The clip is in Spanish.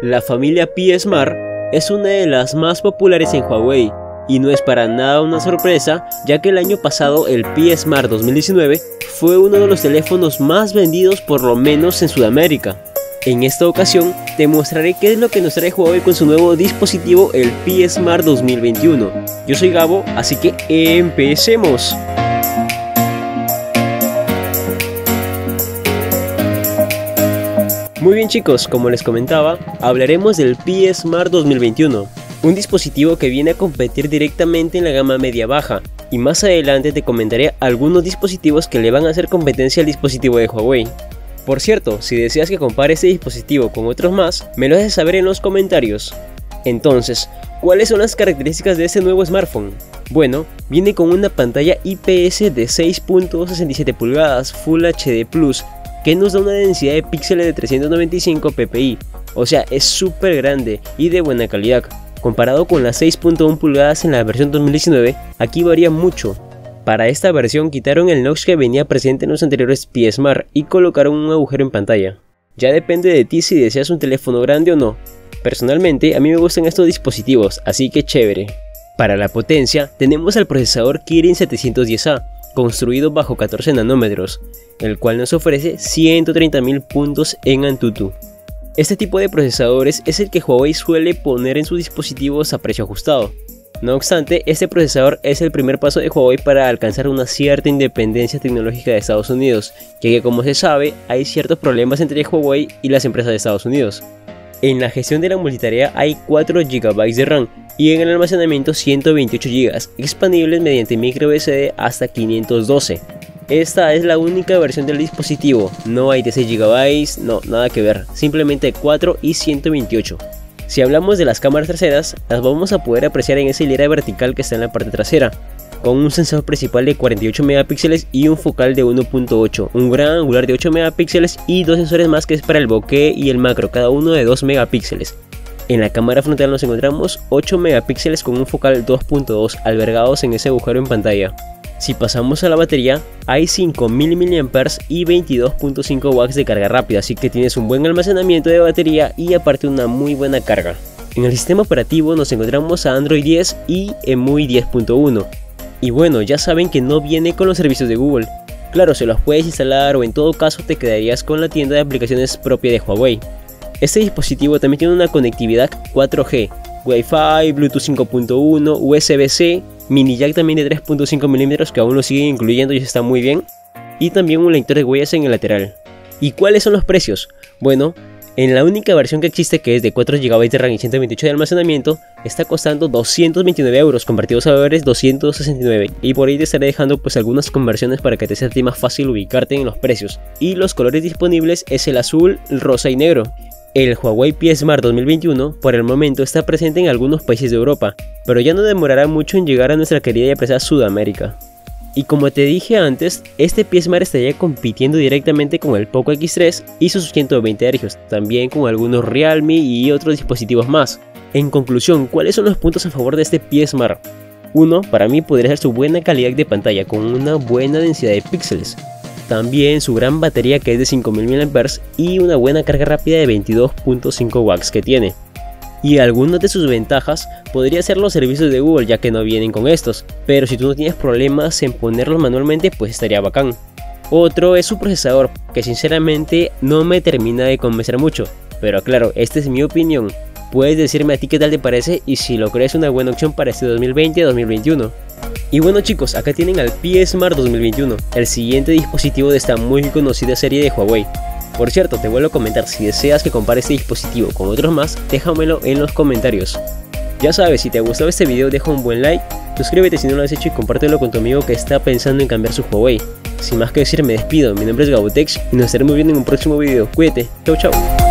La familia P Smart es una de las más populares en Huawei, y no es para nada una sorpresa, ya que el año pasado el P Smart 2019 fue uno de los teléfonos más vendidos, por lo menos en Sudamérica. En esta ocasión te mostraré qué es lo que nos trae Huawei con su nuevo dispositivo, el P Smart 2021. Yo soy Gabo, así que empecemos. Muy bien chicos, como les comentaba, hablaremos del P Smart 2021, un dispositivo que viene a competir directamente en la gama media-baja, y más adelante te comentaré algunos dispositivos que le van a hacer competencia al dispositivo de Huawei. Por cierto, si deseas que compare este dispositivo con otros más, me lo haces saber en los comentarios. Entonces, ¿cuáles son las características de este nuevo smartphone? Bueno, viene con una pantalla IPS de 6.67 pulgadas Full HD Plus, que nos da una densidad de píxeles de 395 ppi, o sea, es súper grande y de buena calidad. Comparado con las 6.1 pulgadas en la versión 2019, aquí varía mucho. Para esta versión quitaron el notch que venía presente en los anteriores P Smart y colocaron un agujero en pantalla. Ya depende de ti si deseas un teléfono grande o no. Personalmente a mí me gustan estos dispositivos, así que chévere. Para la potencia tenemos al procesador Kirin 710A, construido bajo 14 nanómetros, el cual nos ofrece 130.000 puntos en Antutu. Este tipo de procesadores es el que Huawei suele poner en sus dispositivos a precio ajustado. No obstante, este procesador es el primer paso de Huawei para alcanzar una cierta independencia tecnológica de Estados Unidos, ya que como se sabe, hay ciertos problemas entre Huawei y las empresas de Estados Unidos. En la gestión de la multitarea hay 4 GB de RAM y en el almacenamiento 128 GB, expandibles mediante micro SD hasta 512. Esta es la única versión del dispositivo, no hay de 6 GB, no, nada que ver, simplemente 4 y 128. Si hablamos de las cámaras traseras, las vamos a poder apreciar en esa hilera vertical que está en la parte trasera, con un sensor principal de 48 megapíxeles y un focal de 1.8, un gran angular de 8 megapíxeles y dos sensores más que es para el bokeh y el macro, cada uno de 2 megapíxeles. En la cámara frontal nos encontramos 8 megapíxeles con un focal 2.2 albergados en ese agujero en pantalla. Si pasamos a la batería, hay 5000 mAh y 22.5 watts de carga rápida, así que tienes un buen almacenamiento de batería y aparte una muy buena carga. En el sistema operativo nos encontramos a Android 10 y EMUI 10.1. Y bueno, ya saben que no viene con los servicios de Google. Claro, se los puedes instalar o en todo caso te quedarías con la tienda de aplicaciones propia de Huawei. Este dispositivo también tiene una conectividad 4G, Wi-Fi, Bluetooth 5.1, USB-C, mini jack también de 3.5 mm que aún lo siguen incluyendo y está muy bien, y también un lector de huellas en el lateral. ¿Y cuáles son los precios? Bueno, en la única versión que existe, que es de 4 GB de RAM y 128 de almacenamiento, está costando 229 euros, convertidos a dólares 269, y por ahí te estaré dejando pues algunas conversiones para que te sea más fácil ubicarte en los precios. Y los colores disponibles es el azul, rosa y negro. El Huawei P Smart 2021 por el momento está presente en algunos países de Europa, pero ya no demorará mucho en llegar a nuestra querida y apreciada Sudamérica. Y como te dije antes, este P Smart estaría compitiendo directamente con el Poco X3 y sus 120 Hz, también con algunos Realme y otros dispositivos más. En conclusión, ¿cuáles son los puntos a favor de este P Smart? Uno, para mí podría ser su buena calidad de pantalla con una buena densidad de píxeles. También su gran batería que es de 5000 mAh y una buena carga rápida de 22.5 watts que tiene. Y algunas de sus ventajas podría ser los servicios de Google, ya que no vienen con estos, pero si tú no tienes problemas en ponerlos manualmente pues estaría bacán. Otro es su procesador, que sinceramente no me termina de convencer mucho, pero claro, esta es mi opinión. Puedes decirme a ti qué tal te parece y si lo crees una buena opción para este 2020-2021. Y bueno chicos, acá tienen al P Smart 2021, el siguiente dispositivo de esta muy conocida serie de Huawei. Por cierto, te vuelvo a comentar, si deseas que compare este dispositivo con otros más, déjamelo en los comentarios. Ya sabes, si te ha gustado este video deja un buen like, suscríbete si no lo has hecho y compártelo con tu amigo que está pensando en cambiar su Huawei. Sin más que decir me despido, mi nombre es Gabotech y nos estaremos viendo en un próximo video, cuídate, chau chau.